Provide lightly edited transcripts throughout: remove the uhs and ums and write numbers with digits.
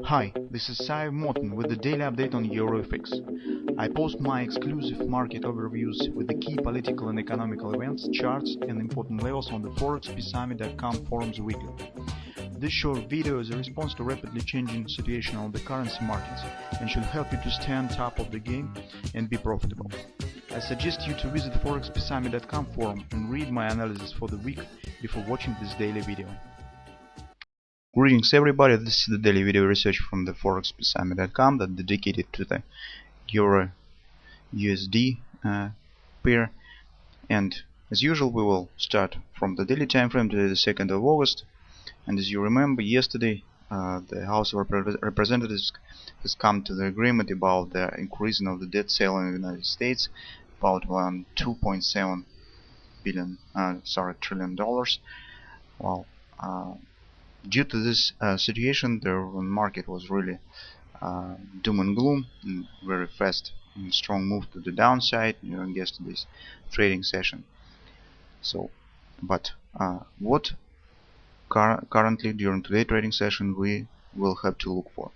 Hi, this is Sive Morten with the daily update on EURUSD. I post my exclusive market overviews with the key political and economical events, charts and important levels on the forexpeacearmy.com forums weekly. This short video is a response to rapidly changing situation on the currency markets and should help you to stay on top of the game and be profitable. I suggest you to visit forexpeacearmy.com forum and read my analysis for the week before watching this daily video. Greetings everybody, this is the daily video research from the forexpeacearmy.com that dedicated to the EURUSD pair, and as usual we will start from the daily time frame to the 2nd of August. And as you remember, yesterday the House of Representatives has come to the agreement about the increasing of the debt sale in the United States about $2.7 trillion. Well, due to this situation, the market was really doom and gloom, and very fast and strong move to the downside during yesterday's trading session. So, but what currently during today's trading session we will have to look for?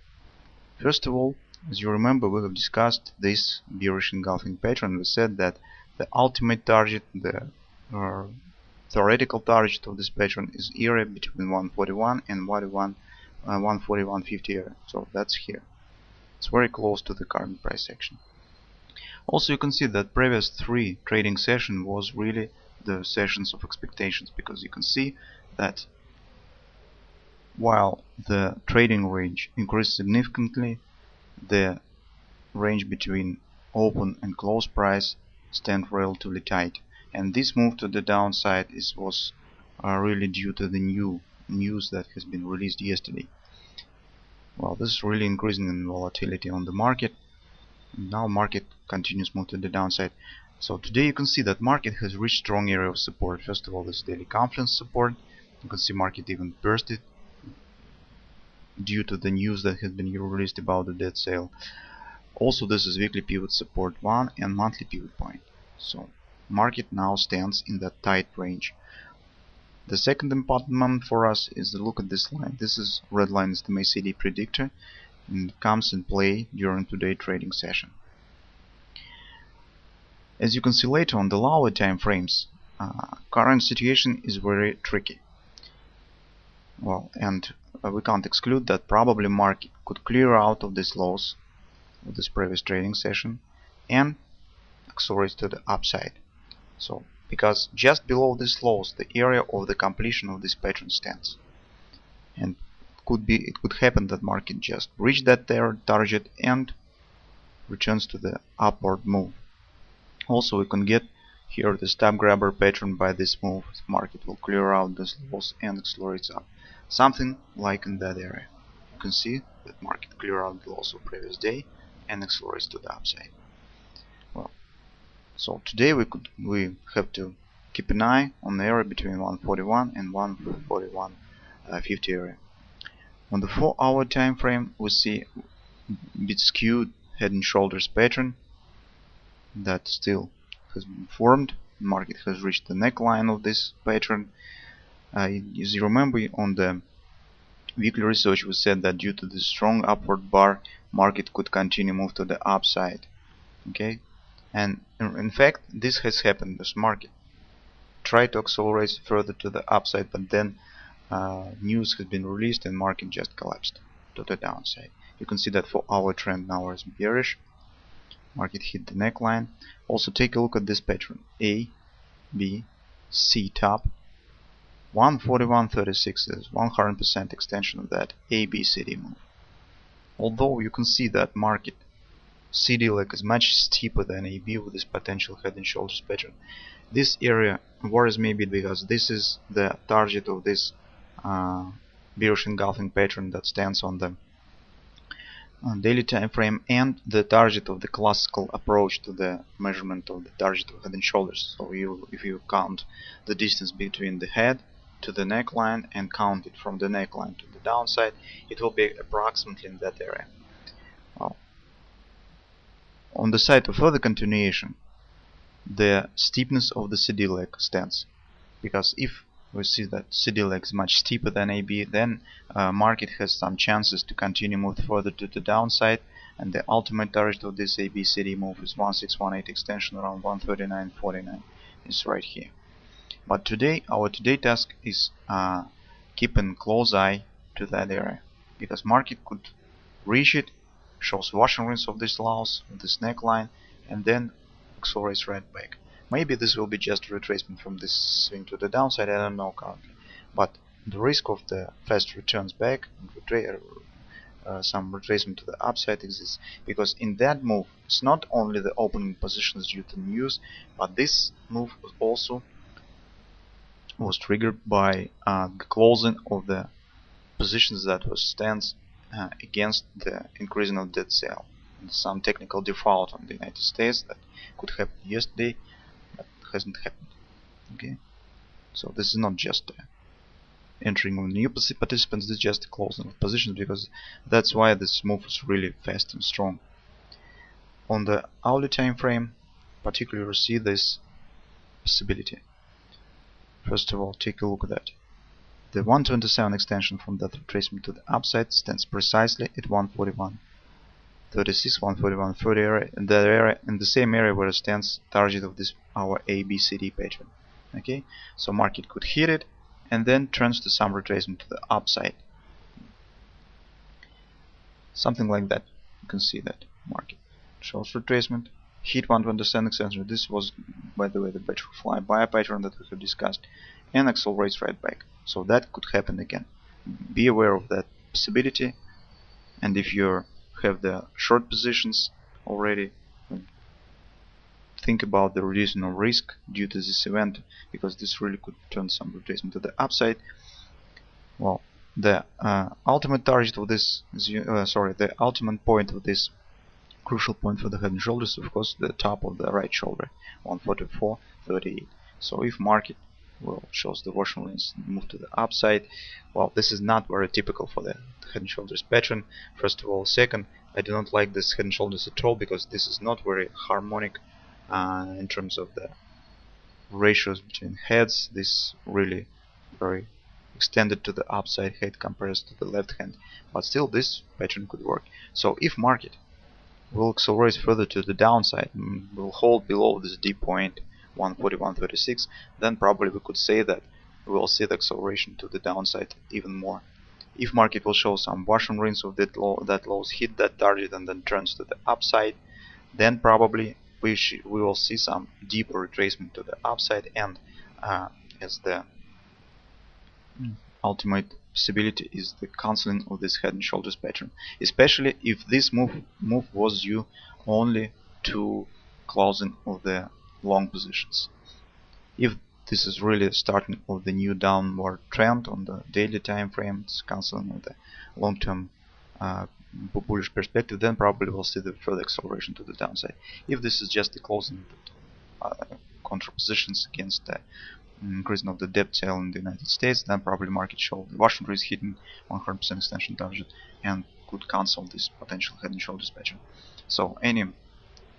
First of all, as you remember, we have discussed this bearish engulfing pattern. We said that the ultimate target, the theoretical target of this pattern is area between 141 and 141.50 area. So that's here. It's very close to the current price action. Also, you can see that previous 3 trading session was really the sessions of expectations, because you can see that while the trading range increased significantly, the range between open and close price stand relatively tight. And this move to the downside was really due to the new news that has been released yesterday. Well, this is really increasing in volatility on the market. Now market continues move to the downside. So today you can see that market has reached strong area of support. First of all, this daily confidence support. You can see market even burst it due to the news that has been released about the debt sale. Also, this is weekly pivot support 1 and monthly pivot point. So market now stands in that tight range. The second important moment for us is to look at this line. This is red line is the MACD predictor, and it comes in play during today's trading session. As you can see later on the lower time frames, current situation is very tricky. Well, and we can't exclude that probably market could clear out of this loss of this previous trading session and accelerate to the upside. So, because just below this lows, the area of the completion of this pattern stands, and it could happen that market just reach that target and returns to the upward move. Also, we can get here the stop grabber pattern by this move. The market will clear out this loss and accelerates up, something like in that area. You can see that market clear out the loss of previous day and accelerates to the upside. Well, so today we have to keep an eye on the area between 141 and 141.50 area. On the 4-hour time frame, we see a bit skewed head and shoulders pattern that still has been formed. The market has reached the neckline of this pattern. As you remember, on the weekly research we said that due to the strong upward bar, market could continue move to the upside. Okay, and in fact this has happened. This market tried to accelerate further to the upside, but then news has been released and market just collapsed to the downside. You can see that 4-hour trend now is bearish. Market hit the neckline. Also take a look at this pattern: A, B, C top. 141.36 is 100% extension of that ABCD move. Although you can see that market CD leg is much steeper than AB with this potential head and shoulders pattern. This area worries me a bit because this is the target of this bearish engulfing pattern that stands on the daily time frame, and the target of the classical approach to the measurement of the target of head and shoulders. So if you count the distance between the head to the neckline and count it from the neckline to the downside, it will be approximately in that area. Well, on the side of further continuation, the steepness of the CD leg stands, because if we see that CD leg is much steeper than AB, then market has some chances to continue move further to the downside, and the ultimate target of this ABCD move is 1618 extension around 139.49. It's right here. But today, our task is keeping close eye to that area, because market could reach it, shows wash and rinse of this lows, of this neckline, and then accelerates right back. Maybe this will be just a retracement from this swing to the downside, I don't know currently. But the risk of the fast returns back, some retracement to the upside exists, because in that move it's not only the opening positions due to news, but this move also was triggered by the closing of the positions that was stands against the increasing of debt sale. And some technical default on the United States that could happen yesterday, but hasn't happened. Okay, so this is not just entering of new participants, this is just closing of positions, because that's why this move is really fast and strong. On the hourly time frame, particularly, you see this possibility. First of all, take a look at that. The 127 extension from that retracement to the upside stands precisely at 141.36, 141.30 area, in that area, in the same area where it stands target of this our ABCD pattern. Okay, so market could hit it and then turns to some retracement to the upside, something like that. You can see that market shows retracement, hit 127 extension. This was, by the way, the butterfly buy pattern that we have discussed, and accelerates right back. So that could happen again. Be aware of that possibility, and if you have the short positions already, think about the reducing of risk due to this event, because this really could turn some retracement to the upside. Well, the ultimate target of this is, the ultimate point of this crucial point for the head and shoulders, of course, the top of the right shoulder, 144.38. So if market shows the wash and rinse and move to the upside, well, this is not very typical for the head and shoulders pattern, first of all. Second, I do not like this head and shoulders at all, because this is not very harmonic in terms of the ratios between heads. This really very extended to the upside head compares to the left hand, but still this pattern could work. So if market will accelerate further to the downside, will hold below this deep point 141.36, then probably we could say that we will see the acceleration to the downside even more. If market will show some wash and rinse of that lows, hit that target and then turns to the upside, then probably we will see some deeper retracement to the upside, and as the ultimate possibility is the cancelling of this head and shoulders pattern, especially if this move was due only to closing of the long positions. If this is really starting of the new downward trend on the daily time frame, it's cancelling of the long-term bullish perspective, then probably we'll see the further acceleration to the downside. If this is just the closing contra positions against the increasing of the debt sale in the United States, then probably market show the Washington is hitting 100% extension target and could cancel this potential head and shoulders pattern. So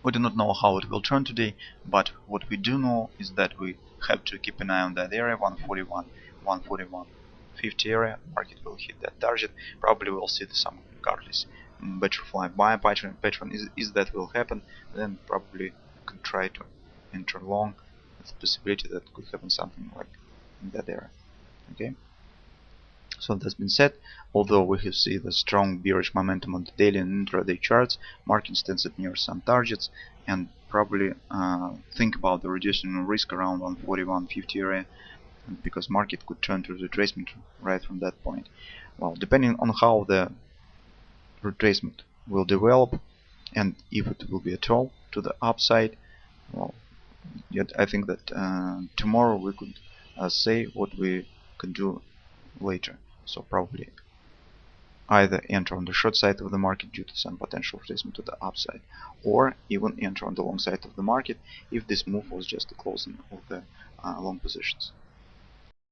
we do not know how it will turn today, but what we do know is that we have to keep an eye on that area, 141.50 area. Market will hit that target. Probably we'll see some regardless butterfly buy pattern. Is that will happen, then probably we can try to enter long with the possibility that could happen something like in that area. Okay. So that's been said, although we have seen the strong bearish momentum on the daily and intraday charts, market stands at near some targets, and probably think about the reducing risk around 141.50 area, because market could turn to retracement right from that point. Well, depending on how the retracement will develop, and if it will be at all to the upside, well, yet I think that tomorrow we could say what we could do later. So probably either enter on the short side of the market due to some potential retracement to the upside, or even enter on the long side of the market if this move was just the closing of the long positions.